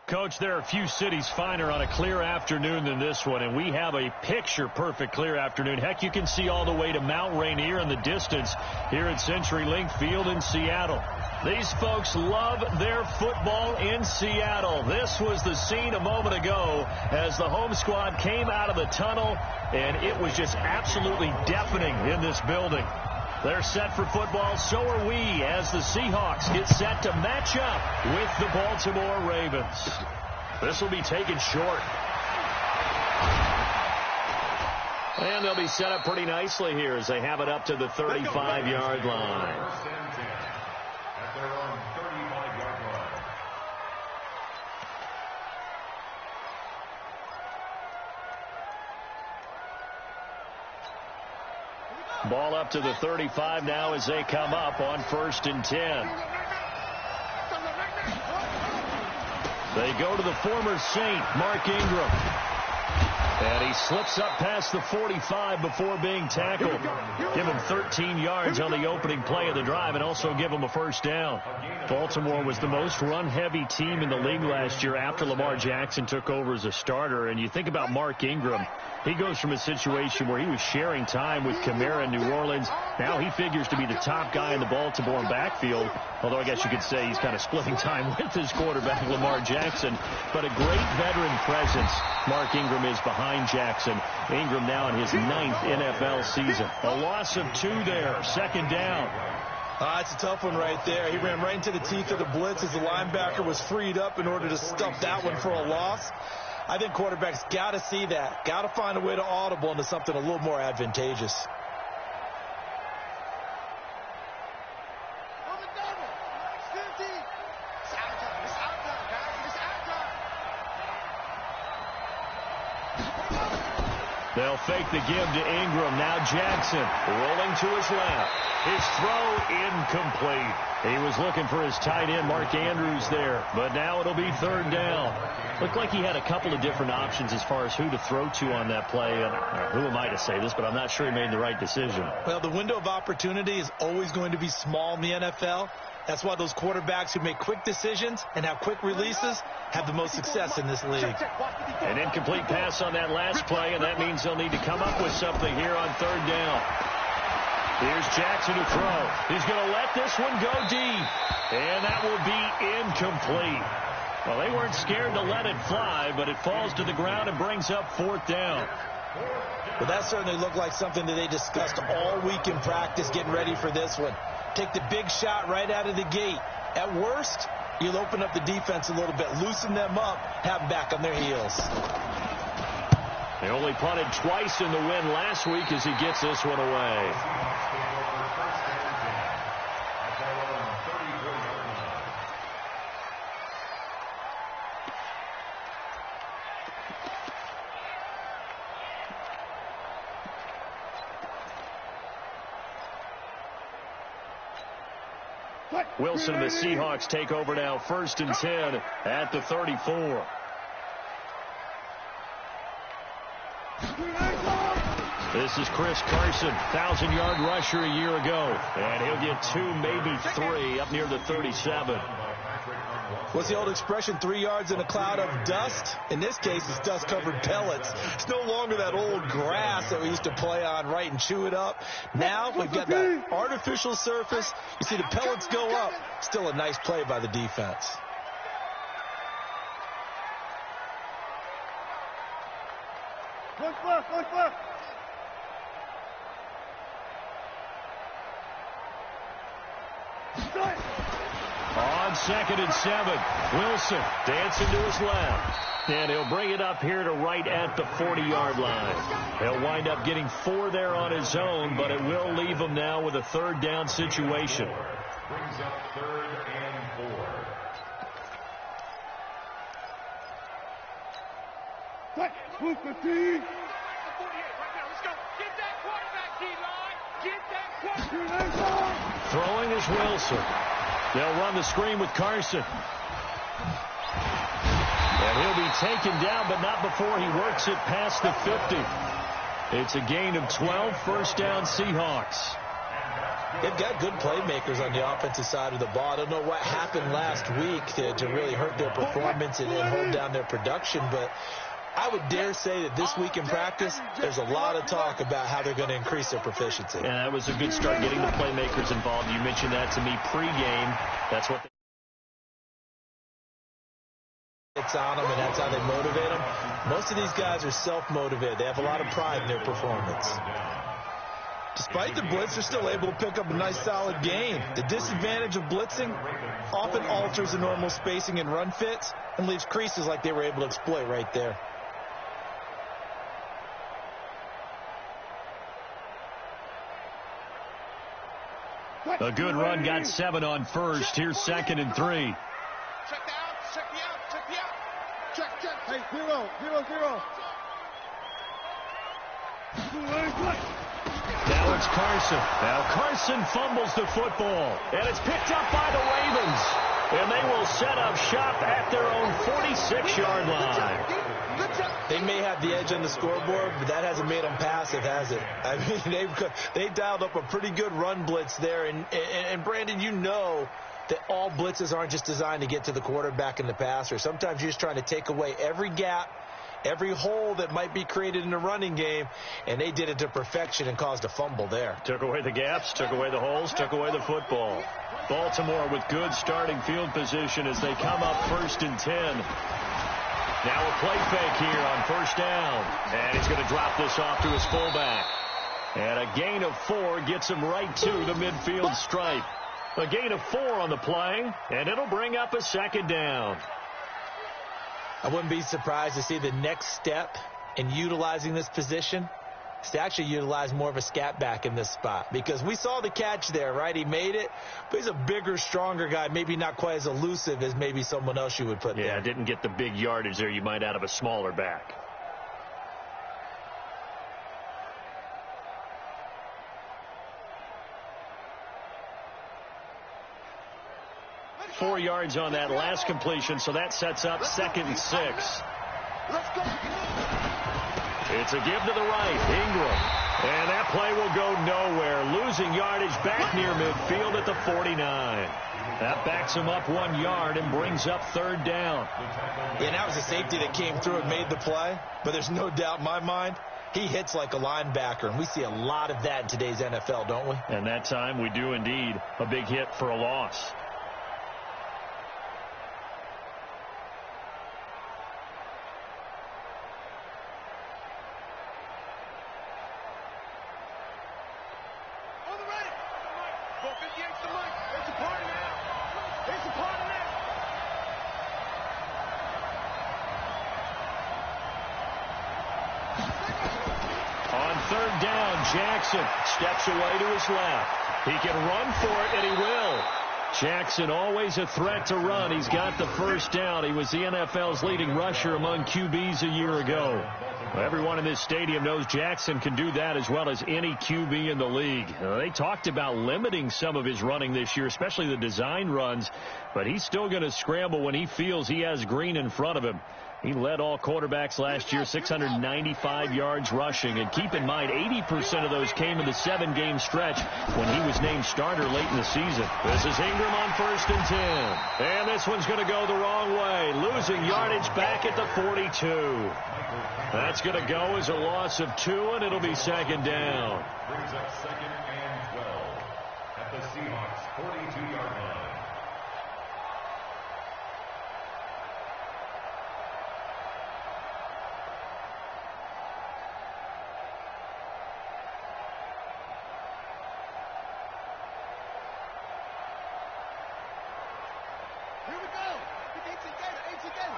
Coach, there are a few cities finer on a clear afternoon than this one, and we have a picture-perfect clear afternoon. Heck, you can see all the way to Mount Rainier in the distance here at CenturyLink Field in Seattle. These folks love their football in Seattle. This was the scene a moment ago as the home squad came out of the tunnel, and it was just absolutely deafening in this building. They're set for football, so are we, as the Seahawks get set to match up with the Baltimore Ravens. This will be taken short. And they'll be set up pretty nicely here as they have it up to the 35-yard line. Ball up to the 35 now as they come up on 1st and 10. They go to the former Saint, Mark Ingram. And he slips up past the 45 before being tackled. Give him 13 yards on the opening play of the drive and also give him a first down. Baltimore was the most run-heavy team in the league last year after Lamar Jackson took over as a starter. And you think about Mark Ingram. He goes from a situation where he was sharing time with Kamara in New Orleans. Now he figures to be the top guy in the Baltimore backfield. Although I guess you could say he's kind of splitting time with his quarterback, Lamar Jackson. But a great veteran presence Mark Ingram is behind Jackson. Ingram now in his 9th NFL season. A loss of 2 there. 2nd down. It's a tough one right there. He ran right into the teeth of the blitz as the linebacker was freed up in order to stuff that one for a loss. I think quarterbacks got to see that. Got to find a way to audible into something a little more advantageous. They'll fake the give to Ingram. Now Jackson rolling to his left. His throw incomplete. He was looking for his tight end, Mark Andrews, there. But now it'll be 3rd down. Looked like he had a couple of different options as far as who to throw to on that play. And who am I to say this, but I'm not sure he made the right decision. Well, the window of opportunity is always going to be small in the NFL. That's why those quarterbacks who make quick decisions and have quick releases have the most success in this league. An incomplete pass on that last play, and that means they'll need to come up with something here on 3rd down. Here's Jackson to throw. He's going to let this one go deep, and that will be incomplete. Well, they weren't scared to let it fly, but it falls to the ground and brings up 4th down. Well, that certainly looked like something that they discussed all week in practice getting ready for this one. Take the big shot right out of the gate. At worst, you'll open up the defense a little bit, loosen them up, have them back on their heels. They only punted twice in the win last week as he gets this one away. Wilson and the Seahawks take over now, 1st and 10 at the 34. This is Chris Carson, 1,000-yard rusher a year ago. And he'll get 2, maybe 3 up near the 37. What's the old expression, 3 yards in a cloud of dust? In this case, it's dust-covered pellets. It's no longer that old grass that we used to play on, right, and chew it up. Now we've got that artificial surface. You see the pellets go up. Still a nice play by the defense. On 2nd and 7, Wilson dancing to his left. And he'll bring it up here to right at the 40-yard line. He'll wind up getting 4 there on his own, but it will leave him now with a 3rd down situation. Brings up 3rd and 4. Throwing is Wilson. They'll run the screen with Carson. And he'll be taken down, but not before he works it past the 50. It's a gain of 12, 1st down Seahawks. They've got good playmakers on the offensive side of the ball. I don't know what happened last week to really hurt their performance and hold down their production, but I would dare say that this week in practice, there's a lot of talk about how they're going to increase their proficiency. Yeah, that was a good start getting the playmakers involved. You mentioned that to me pregame. That's what it's on them, and that's how they motivate them. Most of these guys are self-motivated. They have a lot of pride in their performance. Despite the blitz, they're still able to pick up a nice, solid gain. The disadvantage of blitzing often alters the normal spacing and run fits and leaves creases like they were able to exploit right there. A good run, got 7 on first. Here's 2nd and 3. Check the out, check the out, check the out. Check. Hey, 0, 0, 0. Now it's Carson. Now Carson fumbles the football, and it's picked up by the Ravens. And they will set up shop at their own 46-yard line. They may have the edge on the scoreboard, but that hasn't made them passive, has it? I mean, they've dialed up a pretty good run blitz there. And Brandon, you know that all blitzes aren't just designed to get to the quarterback and the passer. Sometimes you're just trying to take away every gap, every hole that might be created in the running game, and they did it to perfection and caused a fumble there. Took away the gaps, took away the holes, took away the football. Baltimore with good starting field position as they come up 1st and 10. Now a play fake here on 1st down, and he's going to drop this off to his fullback. And a gain of 4 gets him right to the midfield stripe. A gain of 4 on the play, and it'll bring up a 2nd down. I wouldn't be surprised to see the next step in utilizing this position is to actually utilize more of a scat back in this spot, because we saw the catch there, right? He made it, but he's a bigger, stronger guy, maybe not quite as elusive as maybe someone else you would put there. Yeah, didn't get the big yardage there you might out of a smaller back. Four yards on that last completion, so that sets up 2nd and 6. It's a give to the right, Ingram. And that play will go nowhere. Losing yardage back near midfield at the 49. That backs him up 1 yard and brings up 3rd down. Yeah, that was a safety that came through and made the play. But there's no doubt in my mind, he hits like a linebacker. And we see a lot of that in today's NFL, don't we? And that time we do indeed. A big hit for a loss. On 3rd down, Jackson steps away to his left. He can run for it, and he will. Jackson always a threat to run. He's got the 1st down. He was the NFL's leading rusher among QBs a year ago. Everyone in this stadium knows Jackson can do that as well as any QB in the league. They talked about limiting some of his running this year, especially the design runs, but he's still going to scramble when he feels he has green in front of him. He led all quarterbacks last year, 695 yards rushing. And keep in mind, 80% of those came in the 7-game stretch when he was named starter late in the season. This is Ingram on 1st and 10. And this one's going to go the wrong way. Losing yardage back at the 42. That's going to go as a loss of 2, and it'll be 2nd down. Brings up 2nd and 12 at the Seahawks 42-yard line. Here we go. 18 again.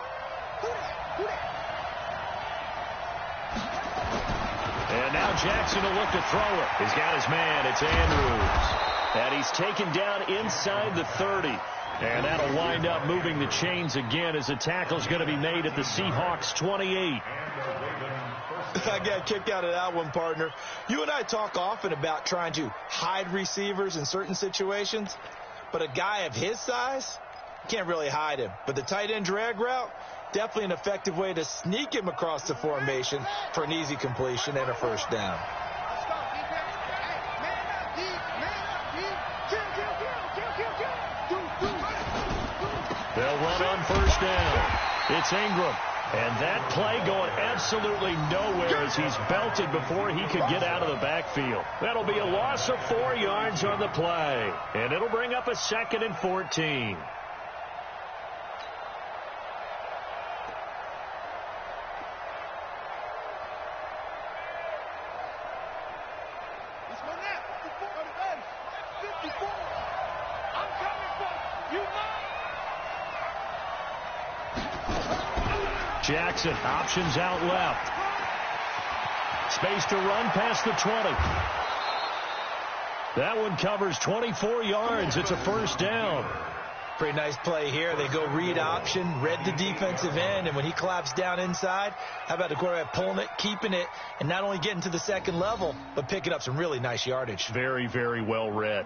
And now Jackson will look to throw it. He's got his man. It's Andrews. And he's taken down inside the 30. And that'll wind up moving the chains again as the tackle's going to be made at the Seahawks 28. I got a kick out of that one, partner. You and I talk often about trying to hide receivers in certain situations, but a guy of his size, can't really hide him. But the tight end drag route, definitely an effective way to sneak him across the formation for an easy completion and a 1st down. They'll run on first down. It's Ingram. And that play going absolutely nowhere as he's belted before he could get out of the backfield. That'll be a loss of 4 yards on the play. And it'll bring up a 2nd and 14. Jackson, options out left. Space to run past the 20. That one covers 24 yards. It's a first down. Pretty nice play here. They go read option, read the defensive end, and when he collapsed down inside, how about the quarterback pulling it, keeping it, and not only getting to the second level, but picking up some really nice yardage. Very, very well read.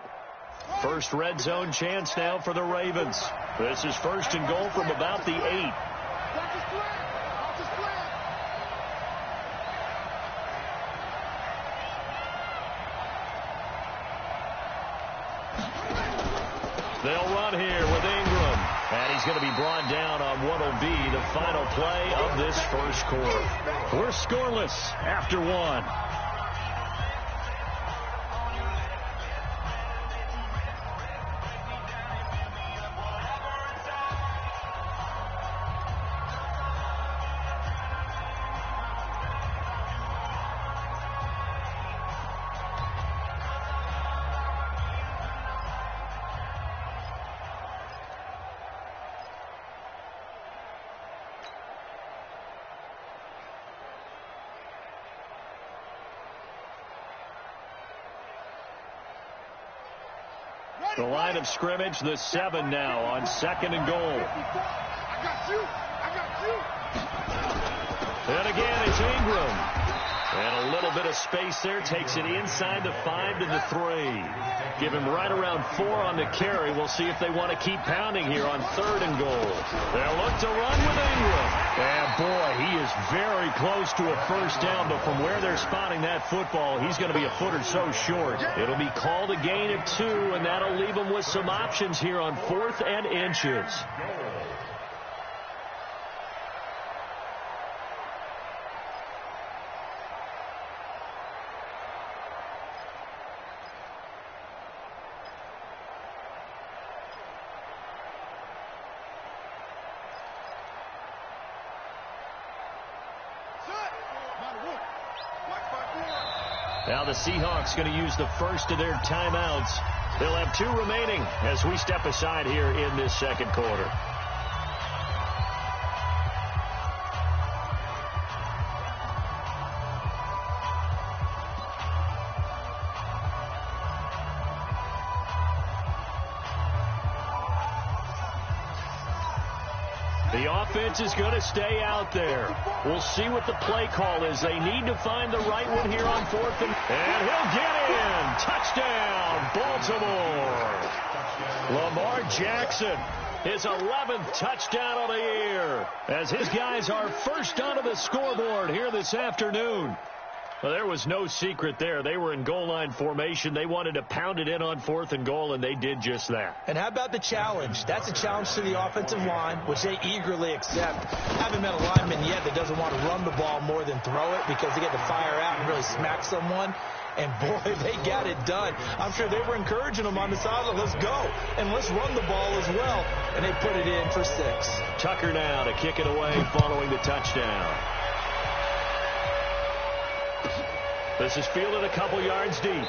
First red zone chance now for the Ravens. This is 1st and goal from about the 8. They'll run here with Ingram. And he's going to be brought down on what will be the final play of this first quarter. We're scoreless after 1. The line of scrimmage, the 7 now on 2nd and goal. And again, it's Ingram. And a little bit of space there. Takes it inside the 5 to the 3. Give him right around 4 on the carry. We'll see if they want to keep pounding here on 3rd and goal. They'll look to run with Ingram. And boy, he is very close to a first down. But from where they're spotting that football, he's going to be a foot or so short. It'll be called a gain of 2, and that'll leave him with some options here on 4th and inches. Now the Seahawks going to use the first of their timeouts. They'll have 2 remaining as we step aside here in this second quarter. The offense is going to stay out there. We'll see what the play call is. They need to find the right one here on 4th. And he'll get in. Touchdown, Baltimore. Lamar Jackson, his 11th touchdown of the year, as his guys are first onto the scoreboard here this afternoon. Well, there was no secret there. They were in goal line formation. They wanted to pound it in on 4th and goal, and they did just that. And how about the challenge? That's a challenge to the offensive line, which they eagerly accept. Haven't met a lineman yet that doesn't want to run the ball more than throw it because they get to fire out and really smack someone. And, boy, they got it done. I'm sure they were encouraging them on the sideline. Let's go, and let's run the ball as well. And they put it in for 6. Tucker now to kick it away following the touchdown. This is fielded a couple yards deep.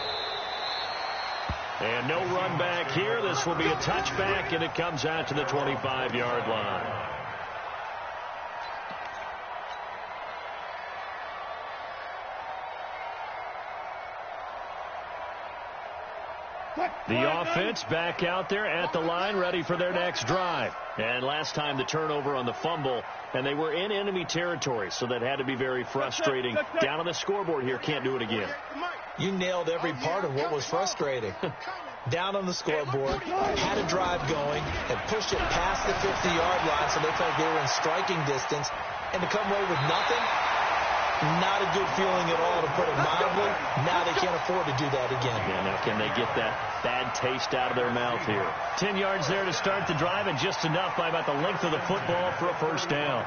And no run back here. This will be a touchback, and it comes out to the 25-yard line. The offense back out there at the line, ready for their next drive. And last time the turnover on the fumble, and they were in enemy territory, so that had to be very frustrating. Down on the scoreboard here, can't do it again. You nailed every part of what was frustrating. Down on the scoreboard, had a drive going, had pushed it past the 50-yard line, so they felt they were in striking distance, and to come away with nothing, not a good feeling at all, to put it mildly. Now they can't afford to do that again. Yeah, now can they get that bad taste out of their mouth here? 10 yards there to start the drive, and just enough by about the length of the football for a first down.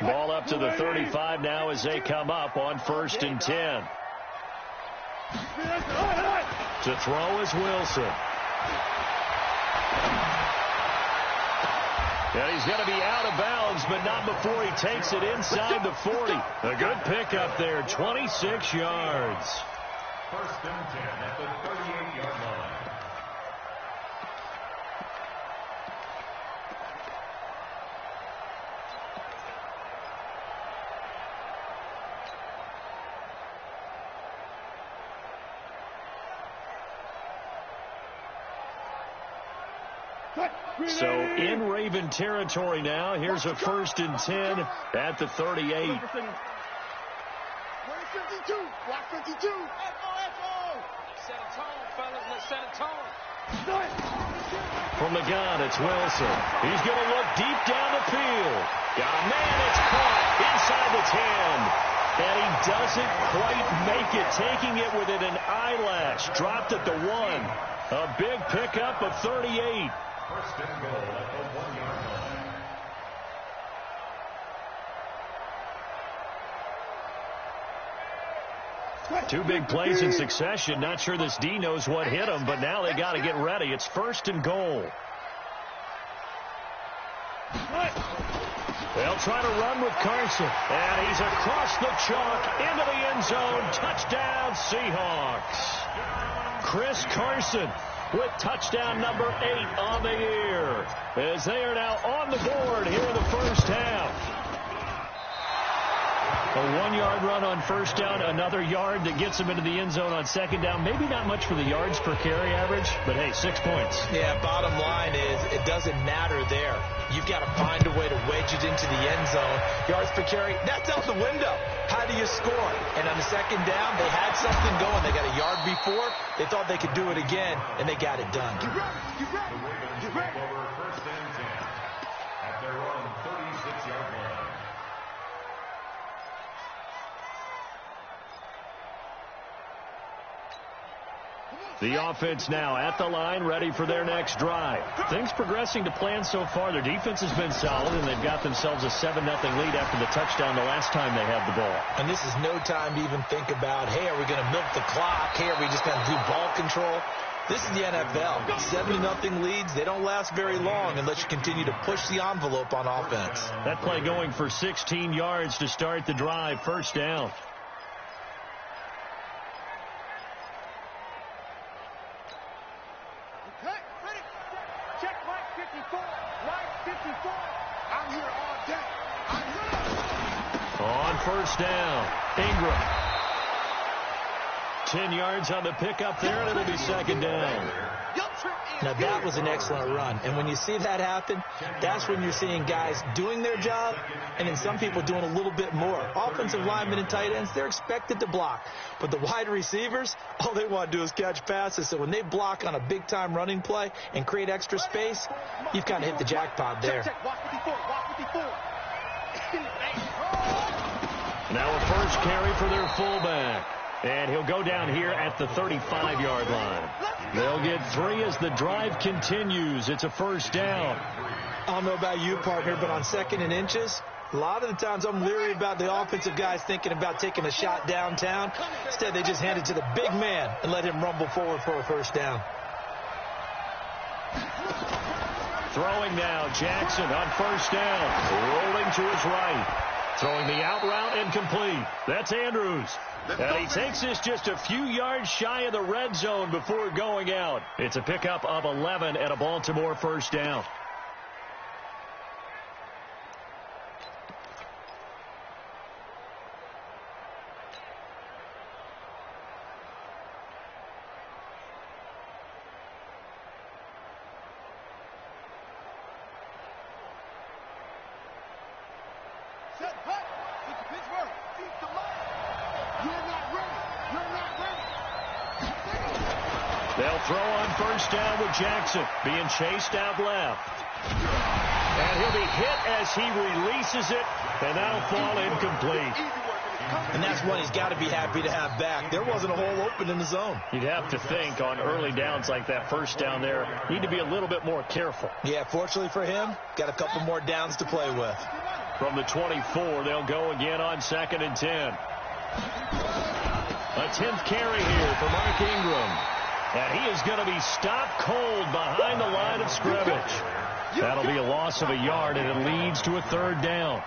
Ball up to the 35 now as they come up on 1st and 10. To throw is Wilson. And he's going to be out of bounds, but not before he takes it inside the 40. A good pickup there, 26 yards. 1st and 10 at the 38-yard line. So in Raven territory now. Here's a 1st and 10 at the 38. 52. Block 52. Set a tone, fellas. Let's set a tone. From the gun, it's Wilson. He's going to look deep down the field. Got a man. It's caught inside the 10. And he doesn't quite make it, taking it within an eyelash. Dropped at the 1. A big pickup of 38. 1st and goal at the 1-yard line. Two big plays in succession. Not sure this D knows what hit him, but now they got to get ready. It's 1st and goal. They'll try to run with Carson. And he's across the chalk into the end zone. Touchdown, Seahawks. Chris Carson with touchdown number 8 on the year, as they are now on the board here in the first half. A 1-yard run on first down, another yard that gets them into the end zone on second down. Maybe not much for the yards per carry average, but hey, 6 points. Yeah, bottom line is it doesn't matter there. You've got to find a way to wedge it into the end zone. Yards per carry, that's out the window. How do you score? And on the second down, they had something going. They got a yard before. They thought they could do it again, and they got it done. The Ravens take over 1st and 10 at their own 36-yard line. The offense now at the line, ready for their next drive. Things progressing to plan so far. Their defense has been solid, and they've got themselves a 7-0 lead after the touchdown the last time they had the ball. And this is no time to even think about, hey, are we going to milk the clock? Hey, are we just going to do ball control? This is the NFL. 7-0 leads, they don't last very long unless you continue to push the envelope on offense. That play going for 16 yards to start the drive. First down. Check right 54. Right 54. I'm here all day. I'm here. On first down, Ingram. 10 yards on the pickup there, and it'll be second down. Now, that was an excellent run. And when you see that happen, that's when you're seeing guys doing their job and then some people doing a little bit more. Offensive linemen and tight ends, they're expected to block. But the wide receivers, all they want to do is catch passes. So when they block on a big-time running play and create extra space, you've kind of hit the jackpot there. Now a first carry for their fullback. And he'll go down here at the 35-yard line. They'll get 3 as the drive continues. It's a first down. I don't know about you, partner, but on 2nd and inches, a lot of the times I'm leery about the offensive guys thinking about taking a shot downtown. Instead, they just hand it to the big man and let him rumble forward for a first down. Throwing now, Jackson on first down. Rolling to his right. Throwing the out route incomplete. That's Andrews. And he takes this just a few yards shy of the red zone before going out. It's a pickup of 11 and a Baltimore first down. They'll throw on first down with Jackson being chased out left. And he'll be hit as he releases it, and that'll fall incomplete. And that's one he's got to be happy to have back. There wasn't a hole open in the zone. You'd have to think on early downs like that first down there, need to be a little bit more careful. Yeah, fortunately for him, got a couple more downs to play with. From the 24, they'll go again on 2nd and 10. A 10th carry here for Mark Ingram. And he is going to be stopped cold behind the line of scrimmage. That'll be a loss of a yard, and it leads to a 3rd down.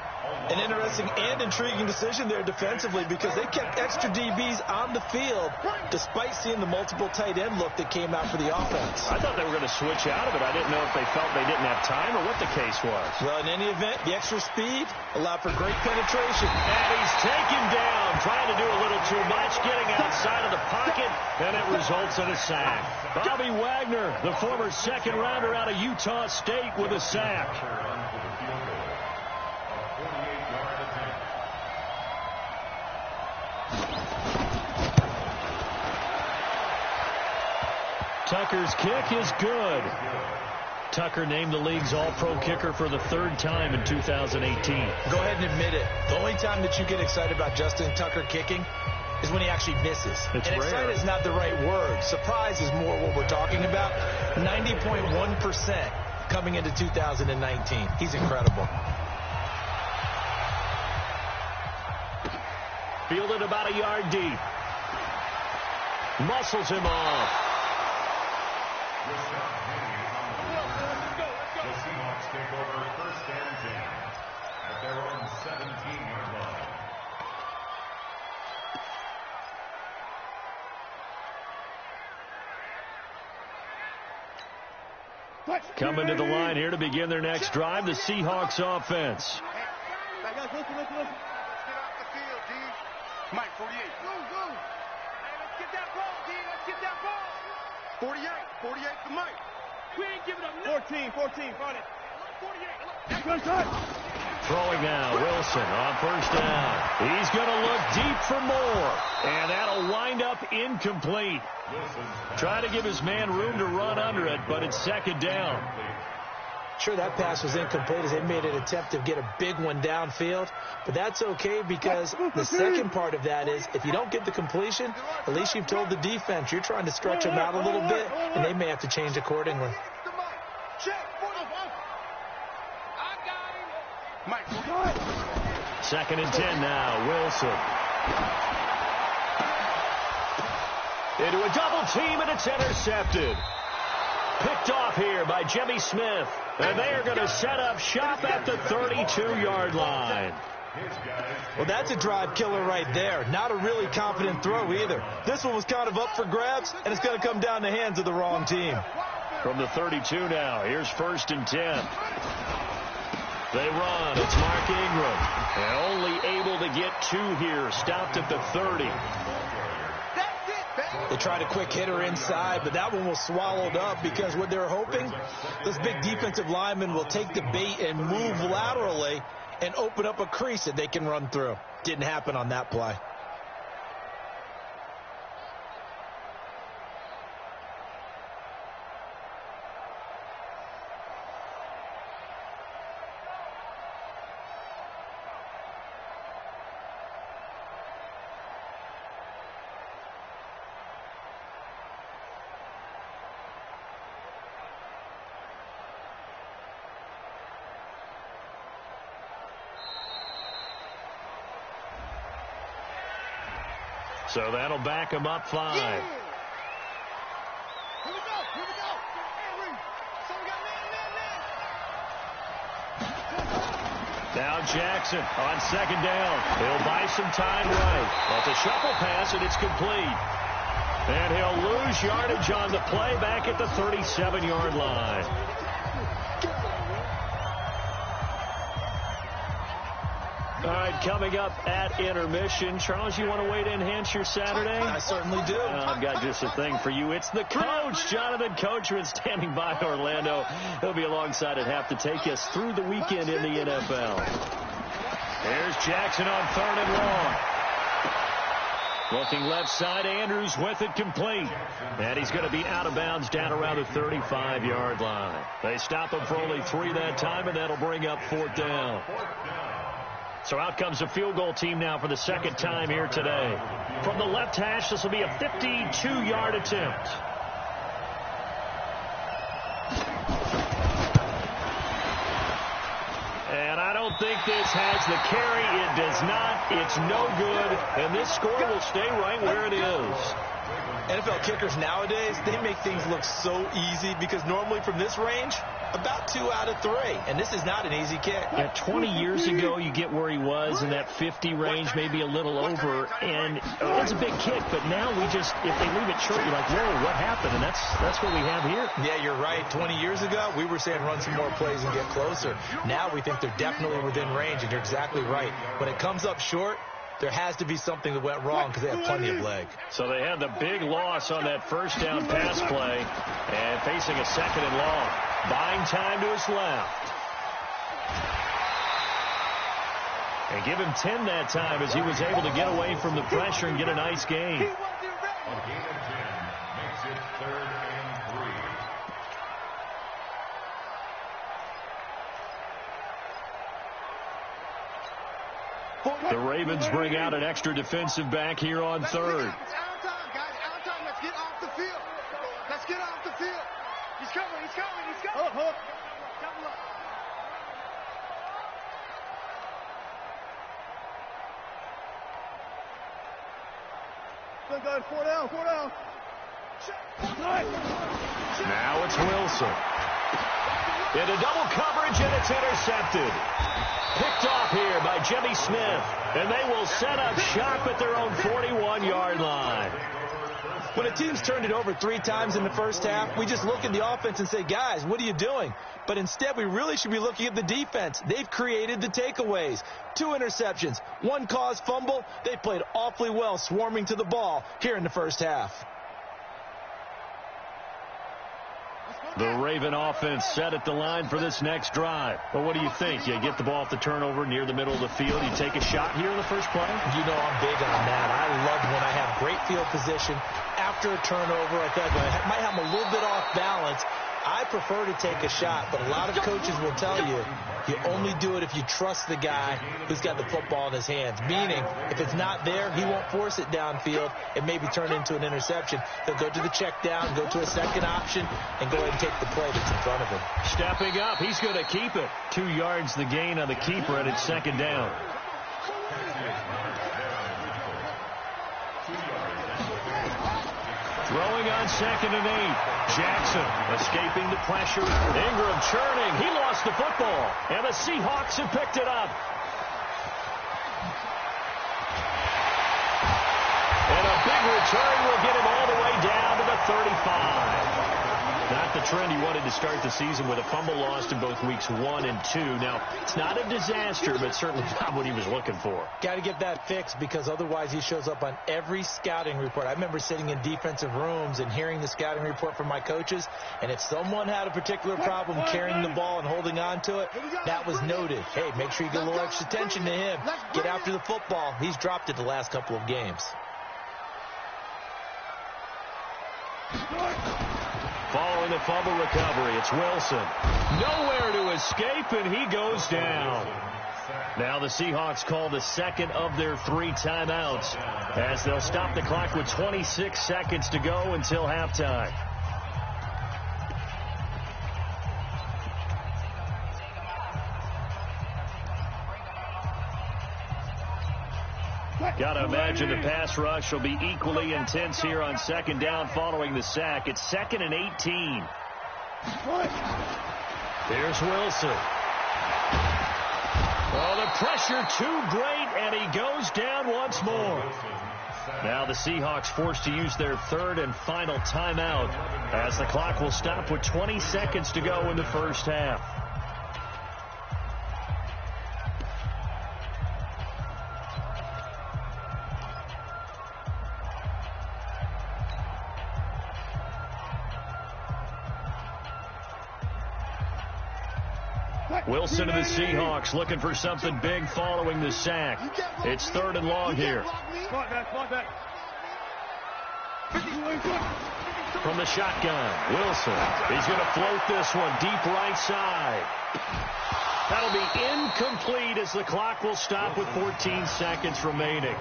An interesting and intriguing decision there defensively because they kept extra DBs on the field despite seeing the multiple tight end look that came out for the offense. I thought they were going to switch out of it. I didn't know if they felt they didn't have time or what the case was. Well, in any event, the extra speed allowed for great penetration. And he's taken down, trying to do a little too much, getting outside of the pocket, and it results in a sack. Bobby Wagner, the former 2nd rounder out of Utah State, with a sack. Tucker's kick is good. Tucker named the league's all-pro kicker for the 3rd time in 2018. Go ahead and admit it. The only time that you get excited about Justin Tucker kicking is when he actually misses. It's and rare. excited is not the right word. Surprise is more what we're talking about. 90.1% coming into 2019. He's incredible. Fielded about a yard deep. Muscles him off. The Seahawks take over 1st and 10 at their own 17-yard line. Coming to the line here to begin their next drive, the Seahawks offense. Let's get off the field, D. Mike, 48. Go, go. Hey, let's get that ball, D. Let's get that ball. 48 to Mike. We ain't giving up nothing. 14, find it. 48. Throwing now, Wilson on 1st down. He's going to look deep for more, and that'll wind up incomplete. Trying to give his man room to run under it, but it's 2nd down. Sure, that pass was incomplete as they made an attempt to get a big one downfield, but that's okay because the second part of that is if you don't get the completion, at least you've told the defense you're trying to stretch them out a little bit, and they may have to change accordingly. Mike, 2nd and 10 now, Wilson. Into a double team, and it's intercepted. Picked off here by Jimmy Smith. And they are going to set up shop at the 32-yard line. Well, that's a drive killer right there. Not a really confident throw either. This one was kind of up for grabs, and it's going to come down the hands of the wrong team. From the 32 now, here's 1st and 10. They run. It's Mark Ingram. And only able to get 2 here. Stopped at the 30. They tried a quick hitter inside, but that one was swallowed up because what they're hoping, those big defensive linemen will take the bait and move laterally and open up a crease that they can run through. Didn't happen on that play. So that'll back him up 5. Here we go. So we got man. Now Jackson on 2nd down. He'll buy some time right. That's a shuffle pass, and it's complete. And he'll lose yardage on the play back at the 37-yard line. All right, coming up at intermission. Charles, you want to wait to enhance your Saturday? I certainly do. I've got just a thing for you. It's the coach, Jonathan Coachman, standing by Orlando. He'll be alongside at half to take us through the weekend in the NFL. Here's Jackson on 3rd and long. Looking left side, Andrews with it complete. And he's going to be out of bounds down around the 35-yard line. They stop him for only 3 that time, and that'll bring up 4th down. So out comes the field goal team now for the second time here today. From the left hash, this will be a 52-yard attempt. And I don't think this has the carry. It does not. It's no good. And this score will stay right where it is. NFL kickers nowadays, they make things look so easy because normally from this range, about 2 out of 3. And this is not an easy kick. Yeah, 20 years ago, you get where he was in that 50 range, maybe a little over. And it's a big kick, but now we just, if they leave it short, you're like, whoa, what happened? And that's what we have here. Yeah, you're right. 20 years ago, we were saying run some more plays and get closer. Now we think they're definitely within range, and you're exactly right. When it comes up short, there has to be something that went wrong because they have plenty of leg. So they had the big loss on that first down pass play and facing a 2nd and long. Buying time to his left. And give him 10 that time as he was able to get away from the pressure and get a nice gain. A gain of 10 makes it 3rd and 3. The Ravens bring out an extra defensive back here on 3rd. It's out of time, guys. Out of time. Let's get off the field. Let's get off the field. He's coming. He's coming. He's coming. Double up. Guys, 4 down, 4 down. Now it's Wilson. Into double coverage, and it's intercepted. Picked off here by Jimmy Smith. And they will set up shop at their own 41-yard line. When a team's turned it over 3 times in the first half, we just look at the offense and say, guys, what are you doing? But instead, we really should be looking at the defense. They've created the takeaways. 2 interceptions, 1 caused fumble. They played awfully well swarming to the ball here in the first half. The Raven offense set at the line for this next drive. But what do you think? You get the ball off the turnover near the middle of the field. You take a shot here in the first play? You know I'm big on that. I love when I have great field position. After a turnover, I think I might have a little bit off balance. I prefer to take a shot, but a lot of coaches will tell you, you only do it if you trust the guy who's got the football in his hands. Meaning, if it's not there, he won't force it downfield and maybe turn into an interception. He'll go to the check down, go to a second option, and go ahead and take the play that's in front of him. Stepping up, he's going to keep it. 2 yards the gain on the keeper, and it's 2nd down. Throwing on 2nd and 8. Jackson escaping the pressure. Ingram churning. He lost the football. And the Seahawks have picked it up. And a big return will get him all the way down to the 35. Not the trend he wanted to start the season with a fumble lost in both weeks 1 and 2. Now, it's not a disaster, but certainly not what he was looking for. Got to get that fixed because otherwise he shows up on every scouting report. I remember sitting in defensive rooms and hearing the scouting report from my coaches, and if someone had a particular problem carrying the ball and holding on to it, that was noted. Hey, make sure you get a little extra attention to him. Get after the football. He's dropped it the last couple of games. Following the fumble recovery, it's Wilson. Nowhere to escape, and he goes down. Now the Seahawks call the 2nd of their 3 timeouts as they'll stop the clock with 26 seconds to go until halftime. Got to imagine the pass rush will be equally intense here on 2nd down following the sack. It's 2nd and 18. Here's Wilson. Oh, the pressure too great, and he goes down once more. Now the Seahawks forced to use their 3rd and final timeout as the clock will stop with 20 seconds to go in the first half. Wilson and the Seahawks looking for something big following the sack. It's 3rd and long here. Come on, back. From the shotgun, Wilson. He's going to float this one deep right side. That'll be incomplete as the clock will stop with 14 seconds remaining.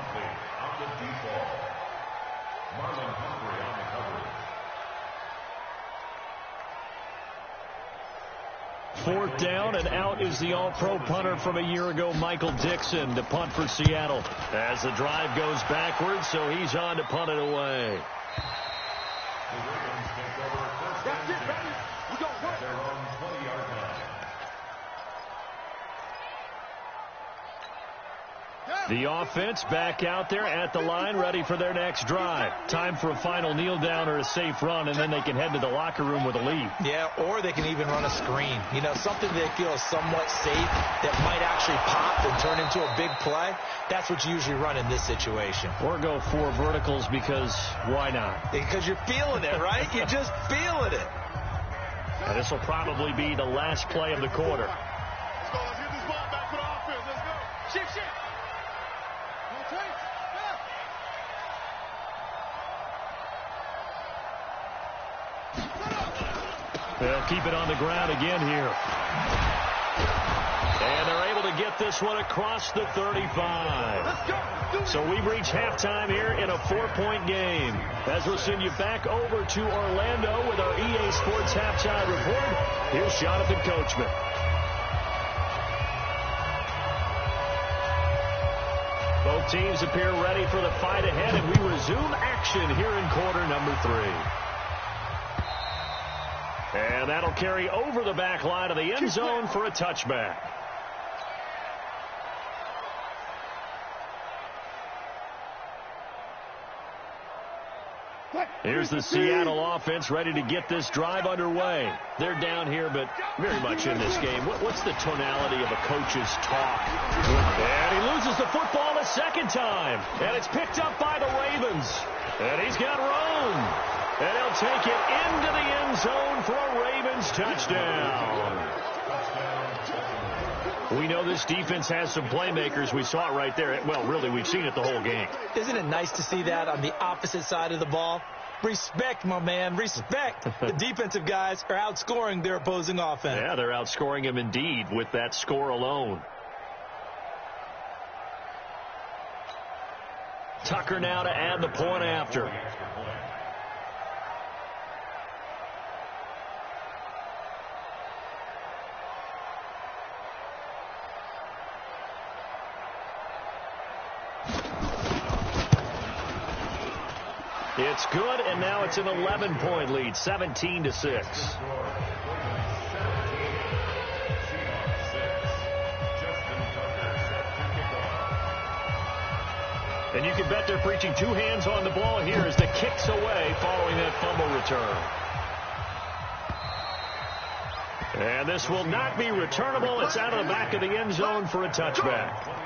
Fourth down, and out is the all-pro punter from a year ago, Michael Dixon, to punt for Seattle. As the drive goes backwards, so he's on to punt it away. That's it, baby. We got work. Their own 20-yard line. The offense back out there at the line, ready for their next drive. Time for a final kneel down or a safe run, and then they can head to the locker room with a lead. Yeah, or they can even run a screen. You know, something they feel is somewhat safe that might actually pop and turn into a big play. That's what you usually run in this situation. Or go 4 verticals because why not? Because you're feeling it, right? You're just feeling it. And this will probably be the last play of the quarter. Let's go. Let's get this ball back for the offense. Let's go. Shift. They'll keep it on the ground again here. And they're able to get this one across the 35. So we reach halftime here in a 4-point game. As we'll send you back over to Orlando with our EA Sports Halftime Report, here's Jonathan Coachman. Both teams appear ready for the fight ahead, and we resume action here in quarter number 3. And that'll carry over the back line of the end zone for a touchback. Here's the Seattle offense ready to get this drive underway. They're down here, but very much in this game. What's the tonality of a coach's talk? And he loses the football a second time. And it's picked up by the Ravens. And he's got room. And he'll take it into the end zone for a Ravens touchdown. We know this defense has some playmakers. We saw it right there. Well, really, we've seen it the whole game. Isn't it nice to see that on the opposite side of the ball? Respect, my man, respect. The defensive guys are outscoring their opposing offense. Yeah, they're outscoring him indeed with that score alone. Tucker now to add the point after. It's good, and now it's an 11-point lead, 17-6. And you can bet they're preaching 2 hands on the ball here as the kick's away following that fumble return. And this will not be returnable. It's out of the back of the end zone for a touchback.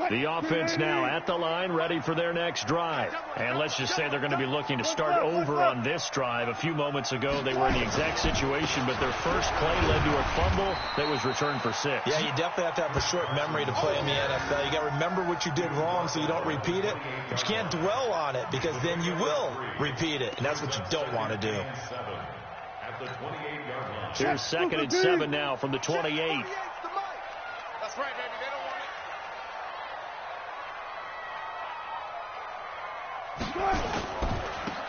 The offense now at the line, ready for their next drive. And let's just say they're going to be looking to start over on this drive. A few moments ago, they were in the exact situation, but their first play led to a fumble that was returned for 6. Yeah, you definitely have to have a short memory to play in the NFL. You got to remember what you did wrong so you don't repeat it. But you can't dwell on it because then you will repeat it, and that's what you don't want to do. Here's 2nd and 7 now from the 28. That's right, baby. They don't want it.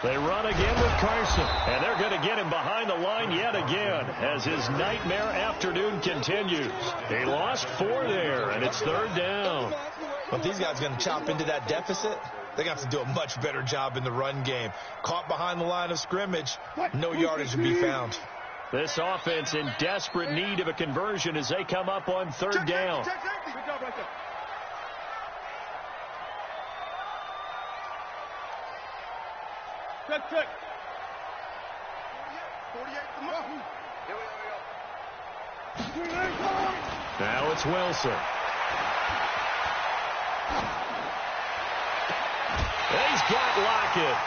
They run again with Carson, and they're going to get him behind the line yet again as his nightmare afternoon continues. He lost 4 there, and it's 3rd down. But these guys are going to chop into that deficit. They're going to have to do a much better job in the run game. Caught behind the line of scrimmage, no yardage to be found. This offense in desperate need of a conversion as they come up on 3rd down. Good job right there. Check. 48 to Mo. Here we go. Now it's Wilson. He's got Lockett.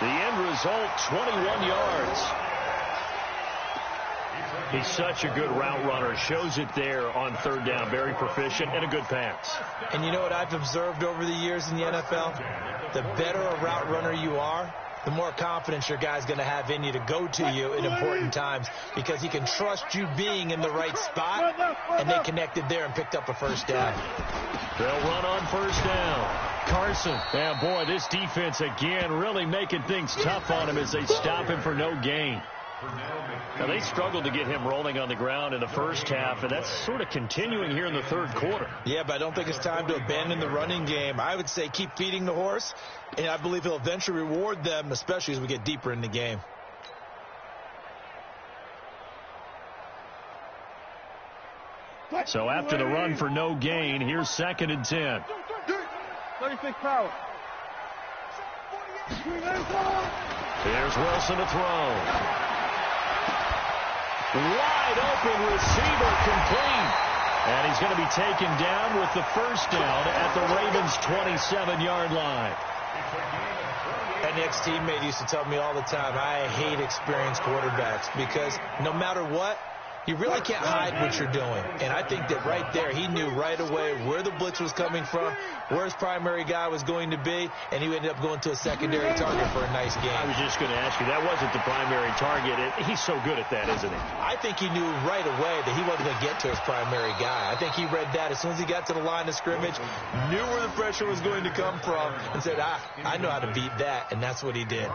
The end result, 21 yards. He's such a good route runner. Shows it there on third down. Very proficient and a good pass. And you know what I've observed over the years in the NFL? The better a route runner you are, the more confidence your guy's going to have in you to go to you in important times, because he can trust you being in the right spot, and they connected there and picked up a first down. They'll run on first down. Carson. And boy, this defense again really making things tough on him as they stop him for no gain. Now, they struggled to get him rolling on the ground in the first half, and that's sort of continuing here in the third quarter. Yeah, but I don't think it's time to abandon the running game. I would say keep feeding the horse, and I believe he'll eventually reward them, especially as we get deeper in the game. So after the run for no gain, here's 2nd and 10. 36 power. Here's Wilson to throw. Wide open receiver, complete. And he's going to be taken down with the first down at the Ravens' 27-yard line. An ex-teammate used to tell me all the time, I hate experienced quarterbacks, because no matter what, you really can't hide what you're doing. And I think that right there, he knew right away where the blitz was coming from, where his primary guy was going to be, and he ended up going to a secondary target for a nice game. I was just going to ask you, that wasn't the primary target. He's so good at that, isn't he? I think he knew right away that he wasn't going to get to his primary guy. I think he read that as soon as he got to the line of scrimmage, knew where the pressure was going to come from, and said, I know how to beat that, and that's what he did.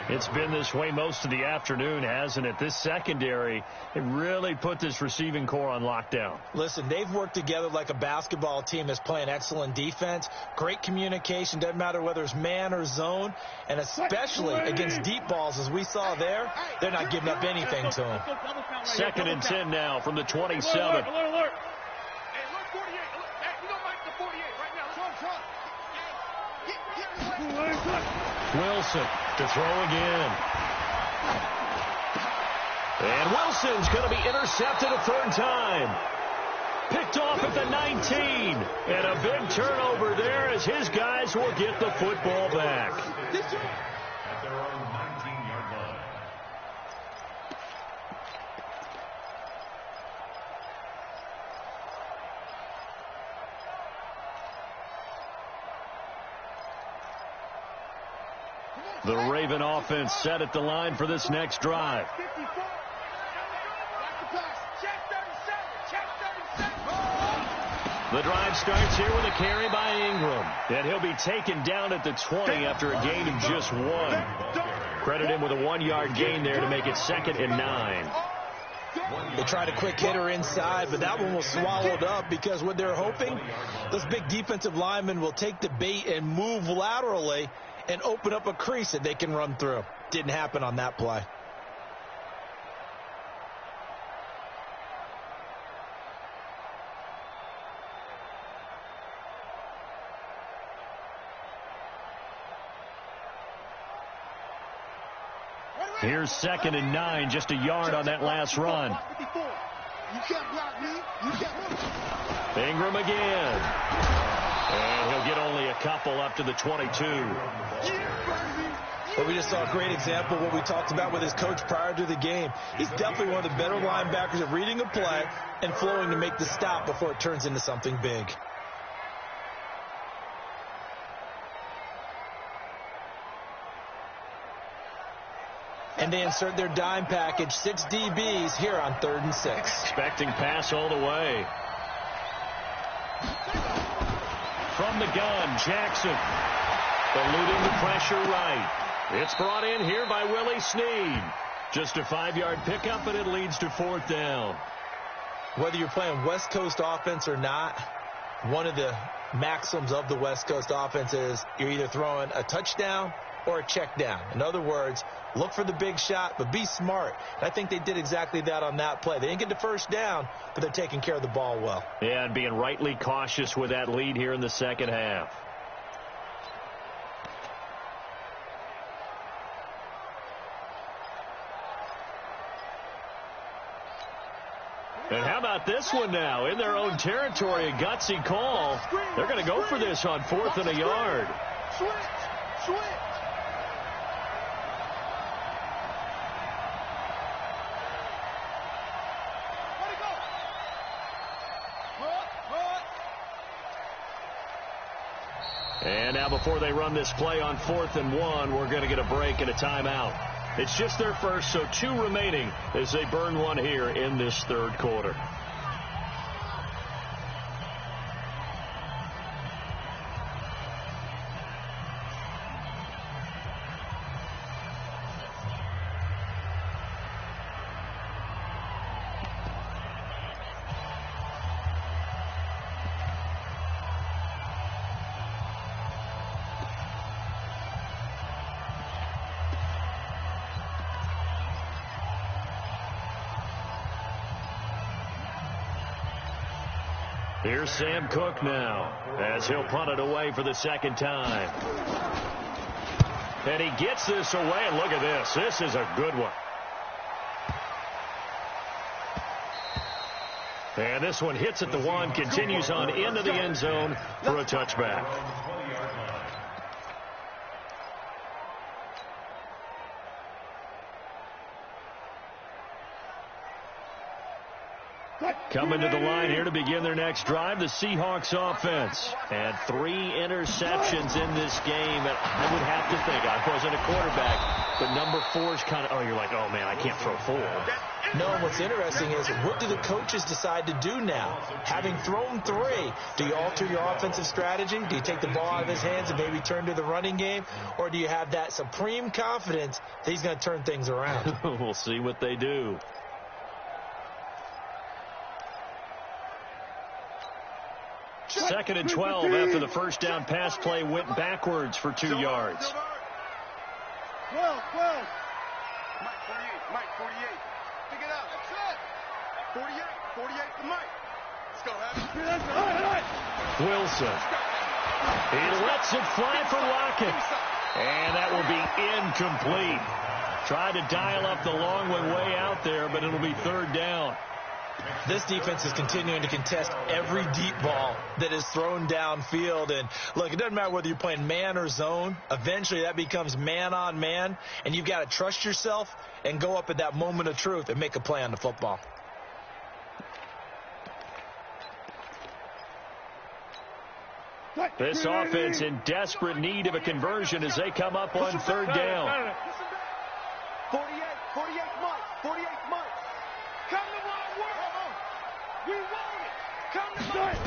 It's been this way most of the afternoon, hasn't it? This secondary, it really put this receiving core on lockdown. Listen, they've worked together like a basketball team that's playing excellent defense. Great communication, doesn't matter whether it's man or zone. And especially against deep balls, as we saw there, they're not giving up anything to them. 2nd and 10 now from the 27. Alert. Hey, look, 48. Hey, we don't like the 48 right now. Wilson to throw again. And Wilson's going to be intercepted a third time. Picked off at the 19. And a big turnover there as his guys will get the football back. At their own 19-yard line. The Raven offense set at the line for this next drive. The drive starts here with a carry by Ingram. And he'll be taken down at the 20 after a gain of just 1. Credit him with a 1-yard gain there to make it 2nd and 9. They tried a quick hitter inside, but that one was swallowed up because what they're hoping, those big defensive linemen will take the bait and move laterally and open up a crease that they can run through. Didn't happen on that play. Here's 2nd and 9, just a yard on that last run. You can't block me. You can't. Ingram again. And he'll get only a couple up to the 22. But we just saw a great example of what we talked about with his coach prior to the game. He's definitely one of the better linebackers at reading a play and flowing to make the stop before it turns into something big. And they insert their dime package, 6 DBs here on 3rd and 6. Expecting pass all the way. From the gun, Jackson. Eluding the pressure right. It's brought in here by Willie Snead. Just a 5-yard pickup, and it leads to 4th down. Whether you're playing West Coast offense or not, one of the maxims of the West Coast offense is you're either throwing a touchdown or a check down. In other words, look for the big shot, but be smart. And I think they did exactly that on that play. They didn't get the first down, but they're taking care of the ball well. Yeah, and being rightly cautious with that lead here in the second half. And how about this one now? In their own territory, a gutsy call. They're going to go for this on 4th and a yard. Switch. Switch. Let it go. And now before they run this play on 4th and 1, we're going to get a break and a timeout. It's just their first, so 2 remaining as they burn one here in this third quarter. Here's Sam Cook now as he'll punt it away for the second time. And he gets this away, and look at this. This is a good one. And this one hits at the 1, continues on into the end zone for a touchback. Coming to the line here to begin their next drive, the Seahawks offense. And 3 interceptions in this game. And I would have to think, I wasn't a quarterback, but number 4 is kind of, oh, you're like, oh, man, I can't throw 4. No, what's interesting is what do the coaches decide to do now? Having thrown 3, do you alter your offensive strategy? Do you take the ball out of his hands and maybe turn to the running game? Or do you have that supreme confidence that he's going to turn things around? We'll see what they do. Second and 12 after the first down pass play went backwards for 2 yards. 12. Mike 48. Mike 48. Pick it up. That's it. 48. 48 to Mike. Let's go, Abby. Wilson. He lets it fly for Lockett. And that will be incomplete. Tried to dial up the long one way out there, but it'll be 3rd down. This defense is continuing to contest every deep ball that is thrown downfield. And, look, it doesn't matter whether you're playing man or zone. Eventually that becomes man on man, and you've got to trust yourself and go up at that moment of truth and make a play on the football. This offense in desperate need of a conversion as they come up on 3rd down. 48 Mike. 48 Mike. Come to my work. We want it. Come to Mike.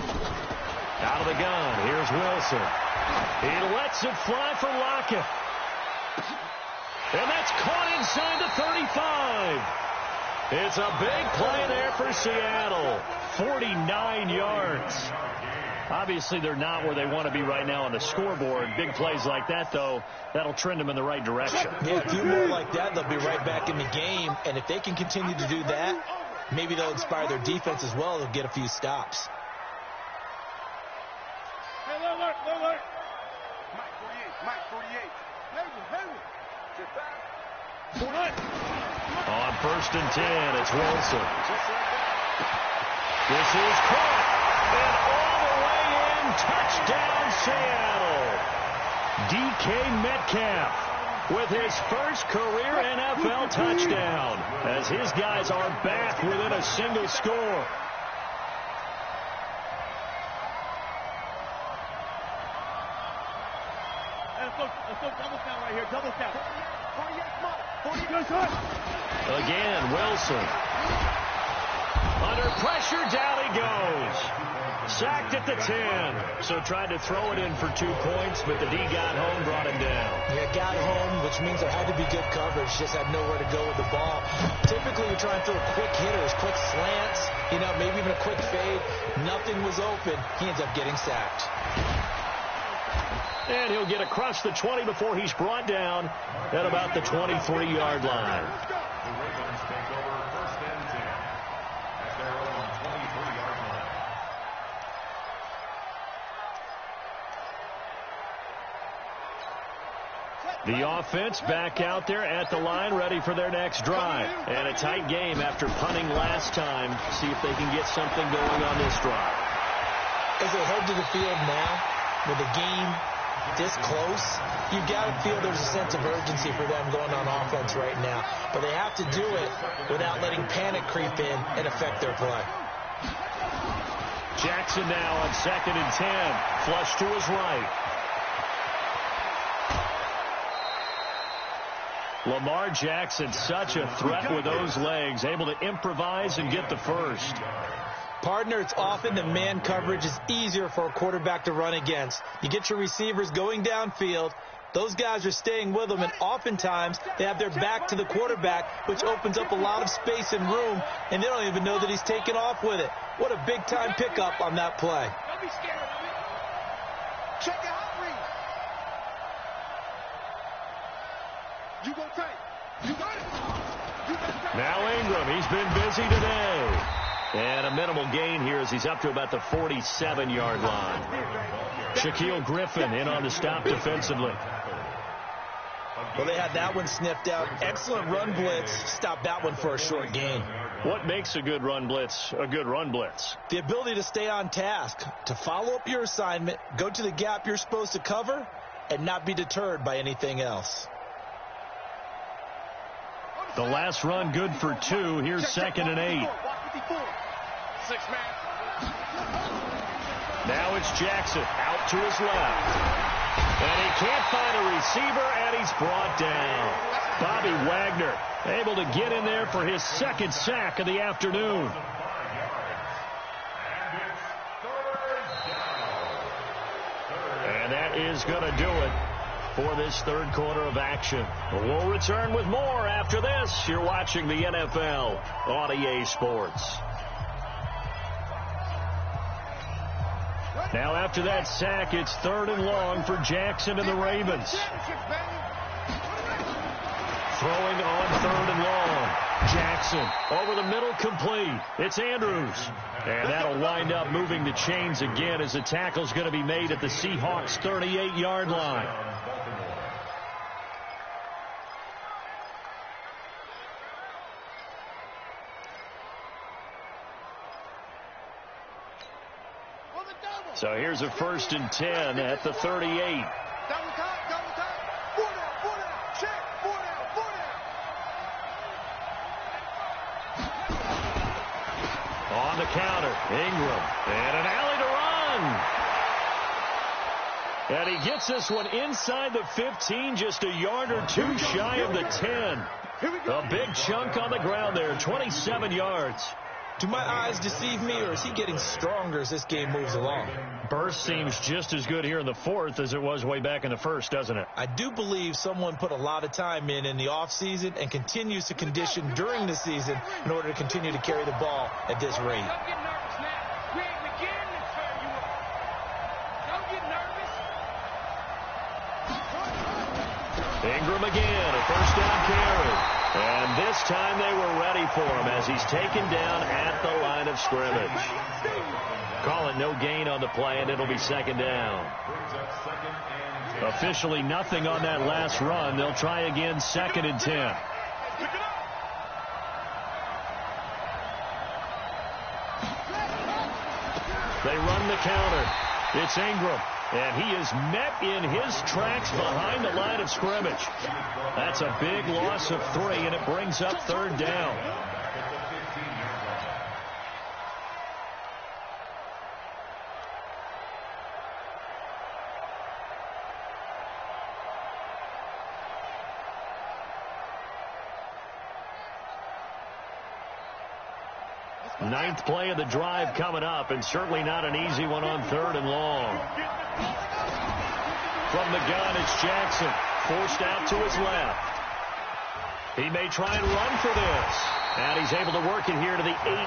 Out of the gun, here's Wilson. He lets it fly for Lockett. And that's caught inside the 35. It's a big play there for Seattle. 49 yards. Obviously, they're not where they want to be right now on the scoreboard. Big plays like that, though, that'll trend them in the right direction. Yeah, a few more like that, they'll be right back in the game. And if they can continue to do that, maybe they'll inspire their defense as well. They'll get a few stops. Hey, alert. Mike 48. Mike 48. Hayward. Sit back. On 1st and 10, it's Wilson. This is caught. And all the way in, touchdown Seattle. DK Metcalf with his first career NFL touchdown as his guys are back within a single score. Let's go double count right here. Double count. 48 Again, Wilson. Under pressure, down he goes. Sacked at the 10. So tried to throw it in for 2 points, but the D got home, brought him down. Yeah, got home, which means there had to be good coverage. Just had nowhere to go with the ball. Typically, you're trying to throw quick hitters, quick slants, maybe even a quick fade. Nothing was open. He ends up getting sacked. And he'll get across the 20 before he's brought down at about the 23-yard line. The Ravens take over 1st and 10 at their own 23-yard line. The offense back out there at the line, ready for their next drive. And a tight game after punting last time. See if they can get something going on this drive. As they head to the field now with a game this close, you got to feel there's a sense of urgency for them going on offense right now. But they have to do it without letting panic creep in and affect their play. Jackson now on 2nd and 10. Flush to his right. Lamar Jackson, such a threat with those legs, able to improvise and get the first. Partner, it's often the man coverage is easier for a quarterback to run against. You get your receivers going downfield. Those guys are staying with them, and oftentimes they have their back to the quarterback, which opens up a lot of space and room, and they don't even know that he's taken off with it. What a big-time pickup on that play. Don't be scared of it. Check your hot read. You gonna take. You got it. You gonna take. Now Ingram, he's been busy today. And a minimal gain here as he's up to about the 47-yard line. Shaquille Griffin in on the stop defensively. Well, they had that one sniffed out. Excellent run blitz. Stopped that one for a short gain. What makes a good run blitz a good run blitz? The ability to stay on task, to follow up your assignment, go to the gap you're supposed to cover, and not be deterred by anything else. The last run good for 2. Here's 2nd and 8. 6 man. Now it's Jackson out to his left. And he can't find a receiver, and he's brought down. Bobby Wagner able to get in there for his 2nd sack of the afternoon. And that is going to do it for this 3rd quarter of action. We'll return with more after this. You're watching the NFL on EA Sports. Now after that sack, it's 3rd and long for Jackson and the Ravens. Throwing on 3rd and long. Jackson over the middle, complete. It's Andrews. And that'll wind up moving the chains again as the tackle's going to be made at the Seahawks' 38-yard line. So here's a 1st and 10 at the 38. Double time, double time. 4 down, check. 4 down, 4 down. On the counter, Ingram. And an alley to run. And he gets this one inside the 15, just a yard or 2 shy of the 10. A big chunk on the ground there, 27 yards. Do my eyes deceive me, or is he getting stronger as this game moves along? Burst seems just as good here in the 4th as it was way back in the 1st, doesn't it? I do believe someone put a lot of time in the offseason and continues to condition during the season in order to continue to carry the ball at this rate. Don't get nervous now. We ain't beginning to tear you up. Don't get nervous. Ingram again, a 1st down carry. And this time they were ready for him as he's taken down at the line of scrimmage. Call it no gain on the play, and it'll be 2nd down. Officially nothing on that last run. They'll try again 2nd and 10. They run the counter. It's Ingram. And he is met in his tracks behind the line of scrimmage. That's a big loss of 3, and it brings up 3rd down. Ninth play of the drive coming up, and certainly not an easy one on 3rd and long. From the gun, it's Jackson, forced out to his left. He may try and run for this, and he's able to work it here to the 8